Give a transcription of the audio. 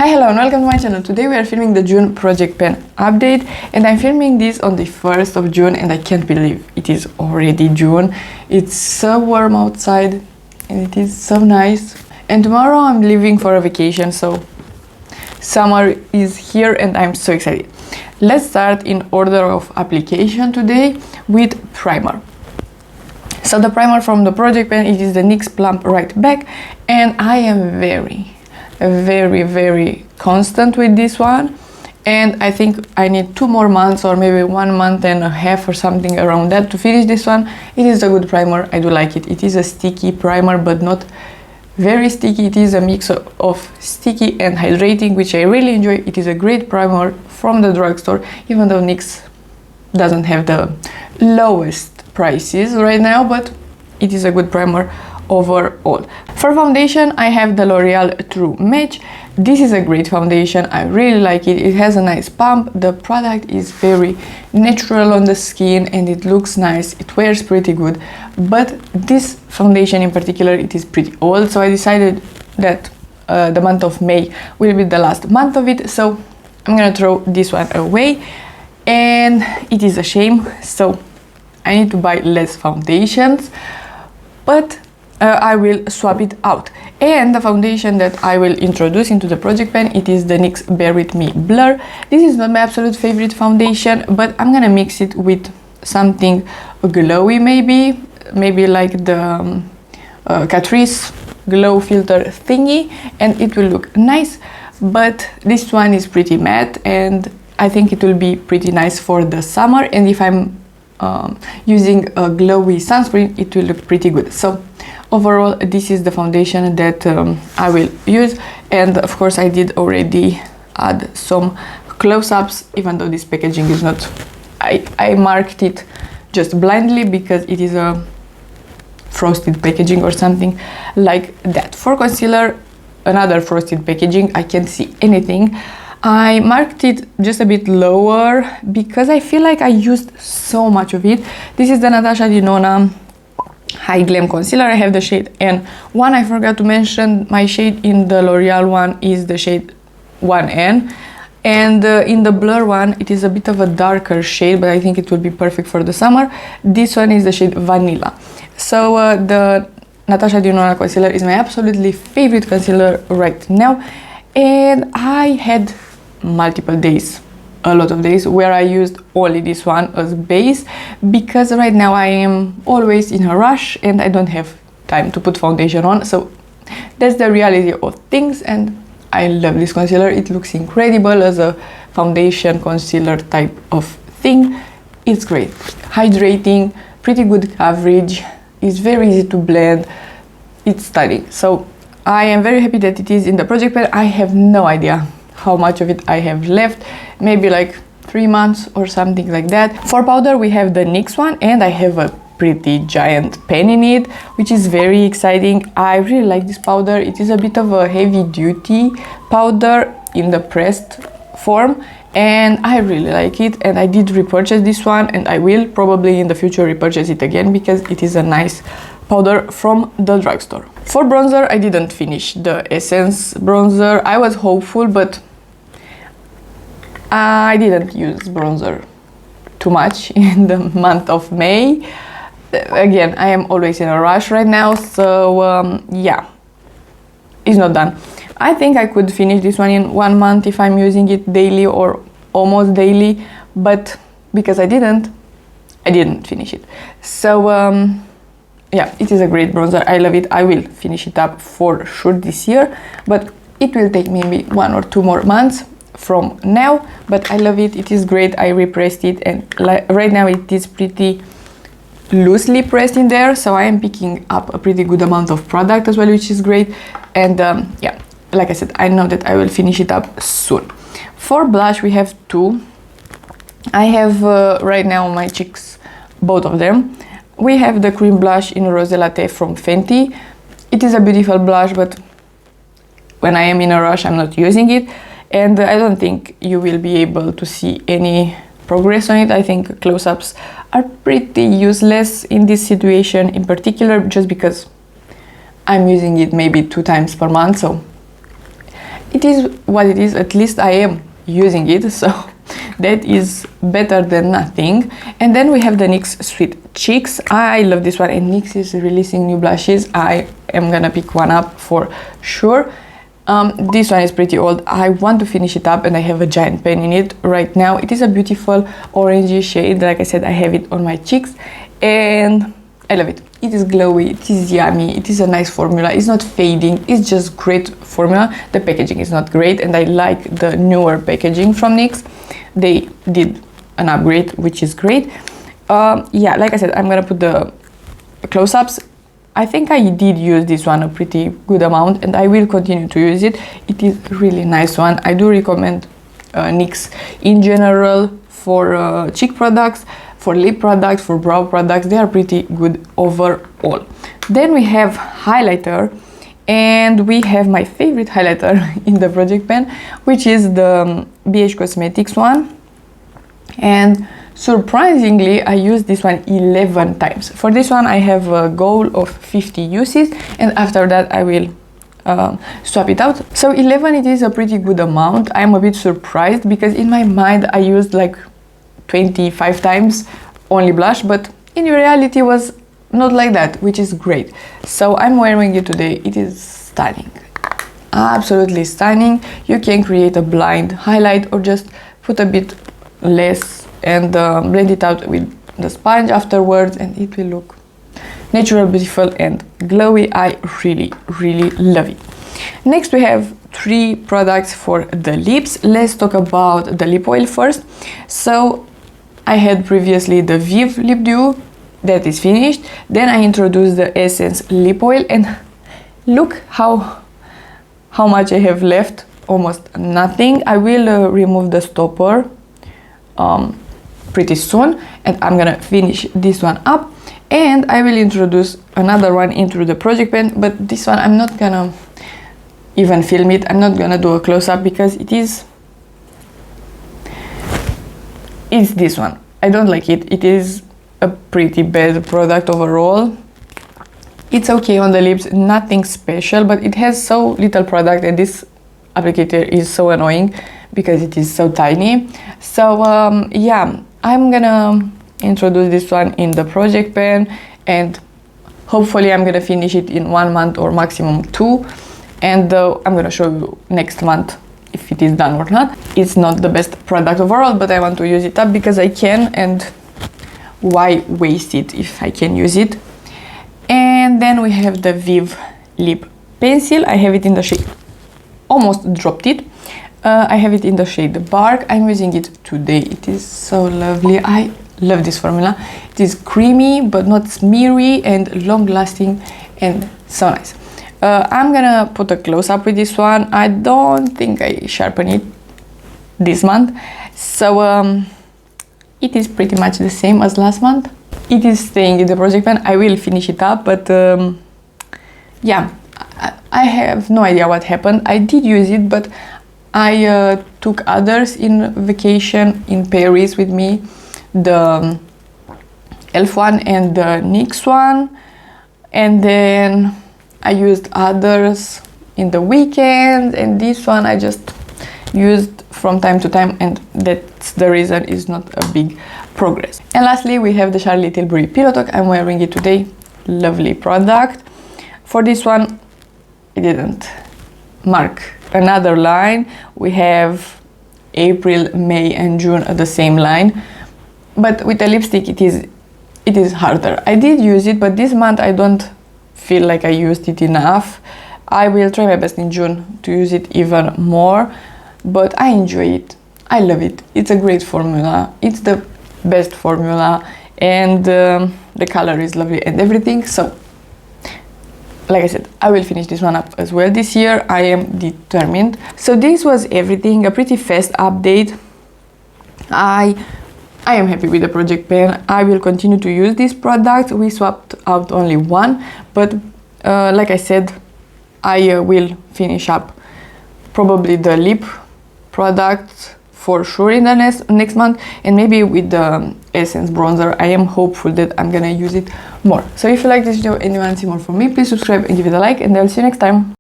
Hi, hello and welcome to my channel. Today we are filming the June project pen update and I'm filming this on the 1st of June and I can't believe it is already June. It's so warm outside and it is so nice. And tomorrow I'm leaving for a vacation, so summer is here and I'm so excited. Let's start in order of application today with primer. So the primer from the project pen, it is the NYX Plump Right Back, and I am very constant with this one, and I think I need 2 more months or maybe 1 month and a half or something around that to finish this one. It is a good primer, I do like it. It is a sticky primer but not very sticky. It is a mix of sticky and hydrating, which I really enjoy. It is a great primer from the drugstore, even though NYX doesn't have the lowest prices right now, but it is a good primer overall. For foundation, I have the L'Oreal True Match. This is a great foundation, I really like it. It has a nice pump, the product is very natural on the skin and it looks nice, it wears pretty good. But this foundation in particular, it is pretty old, so I decided that the month of May will be the last month of it, so I'm gonna throw this one away, and it is a shame, so I need to buy less foundations, but I will swap it out. And the foundation that I will introduce into the project pen, it is the NYX Bear With Me Blur. This is not my absolute favorite foundation, but I'm gonna mix it with something glowy, maybe like the Catrice glow filter thingy, and it will look nice. But this one is pretty matte and I think it will be pretty nice for the summer, and if I'm using a glowy sunscreen, it will look pretty good. So overall, this is the foundation that I will use, and of course I did already add some close-ups, even though this packaging is not, I marked it just blindly because it is a frosted packaging or something like that. For concealer, another frosted packaging, I can't see anything. I marked it just a bit lower because I feel like I used so much of it. This is the Natasha Denona Hyglam concealer. I have the shade N1. I forgot to mention my shade in the L'Oreal one is the shade 1N, and in the blur one it is a bit of a darker shade, but I think it will be perfect for the summer. This one is the shade Vanilla. So the Natasha Denona concealer is my absolutely favorite concealer right now, and I had multiple days, a lot of days, where I used only this one as base, because right now I am always in a rush and I don't have time to put foundation on. So that's the reality of things, and I love this concealer. It looks incredible as a foundation concealer type of thing. It's great, hydrating, pretty good coverage, it's very easy to blend, it's stunning. So I am very happy that it is in the project pen. I have no idea how much of it I have left, maybe like 3 months or something like that. For powder, we have the NYX one, and I have a pretty giant pen in it, which is very exciting. I really like this powder. It is a bit of a heavy duty powder in the pressed form, and I really like it, and I did repurchase this one, and I will probably in the future repurchase it again because it is a nice powder from the drugstore. For bronzer, I didn't finish the Essence bronzer. I was hopeful, but I didn't use bronzer too much in the month of May. Again, I am always in a rush right now, so yeah, it's not done. I think I could finish this one in 1 month if I'm using it daily or almost daily, but because I didn't finish it. So yeah, it is a great bronzer. I love it. I will finish it up for sure this year, but it will take maybe 1 or 2 more months from now, but I love it. It is great. I repressed it, and right now it is pretty loosely pressed in there, so I am picking up a pretty good amount of product as well, which is great. And yeah, like I said, I know that I will finish it up soon. For blush, we have 2. I have right now my Cheecks, both of them. We have the cream blush in Rose Latte from Fenty. It is a beautiful blush, but when I am in a rush, I'm not using it, and I don't think you will be able to see any progress on it. I think close-ups are pretty useless in this situation in particular, just because I'm using it maybe 2 times per month, so it is what it is. At least I am using it, so that is better than nothing. And then we have the NYX Sweet Cheeks. I love this one, and NYX is releasing new blushes. I am gonna pick one up for sure. This one is pretty old. I want to finish it up, and I have a giant pen in it right now. It is a beautiful orangey shade. Like I said, I have it on my cheeks, and I love it. It is glowy, it is yummy, it is a nice formula. It's not fading, it's just great formula. The packaging is not great, and I like the newer packaging from NYX. They did an upgrade, which is great. Yeah, like I said, I'm gonna put the close-ups. I think I did use this one a pretty good amount, and I will continue to use it. It is a really nice one. I do recommend NYX in general for cheek products, for lip products, for brow products. They are pretty good overall. Then we have highlighter, and we have my favorite highlighter in the project pen, which is the BH Cosmetics one. And surprisingly, I used this one 11 times. For this one, I have a goal of 50 uses, and after that I will swap it out. So 11, it is a pretty good amount. I'm a bit surprised because in my mind I used like 25 times only blush, but in reality was not like that, which is great. So I'm wearing it today. It is stunning, absolutely stunning. You can create a blind highlight or just put a bit less and blend it out with the sponge afterwards, and it will look natural, beautiful, and glowy. I really love it. Next, we have 3 products for the lips. Let's talk about the lip oil first. So I had previously the VIEVE lip dew that is finished. Then I introduced the Essence lip oil, and look how much I have left. Almost nothing. I will remove the stopper pretty soon, and I'm gonna finish this one up, and I will introduce another one into the project pen, but this one I'm not gonna even film it. I'm not gonna do a close-up because it's this one. I don't like it. It is a pretty bad product overall. It's okay on the lips, nothing special, but it has so little product, and this applicator is so annoying because it is so tiny. So yeah, I'm gonna introduce this one in the project pen, and hopefully I'm gonna finish it in 1 month or maximum 2, and I'm gonna show you next month if it is done or not. It's not the best product overall, but I want to use it up because I can, and why waste it if I can use it. And then we have the VIEVE lip pencil. I have it in the shade, almost dropped it. I have it in the shade Bark. I'm using it today. It is so lovely. I love this formula. It is creamy but not smeary, and long lasting, and so nice. I'm gonna put a close-up with this one. I don't think I sharpen it this month, so it is pretty much the same as last month. It is staying in the project pen. I will finish it up, but yeah, I have no idea what happened. I did use it, but I took others in vacation in Paris with me, the ELF one and the NYX one, and then I used others in the weekend, and this one I just used from time to time, and that's the reason it's not a big progress. And lastly, we have the Charlotte Tilbury Pillow Talk. I'm wearing it today. Lovely product. For this one, I didn't mark another line. We have April, May, and June at the same line, but with the lipstick it is harder. I did use it, but this month I don't feel like I used it enough. I will try my best in June to use it even more, but I enjoy it. I love it. It's a great formula. It's the best formula, and the color is lovely and everything. So like I said, I will finish this one up as well this year. I am determined. So this was everything, a pretty fast update. I am happy with the project pen. I will continue to use this product. We swapped out only one, but like I said, I will finish up probably the lip product for sure in the next month, and maybe with the Essence bronzer. I am hopeful that I'm gonna use it more. So if you like this video and you want to see more from me, please subscribe and give it a like, and I'll see you next time.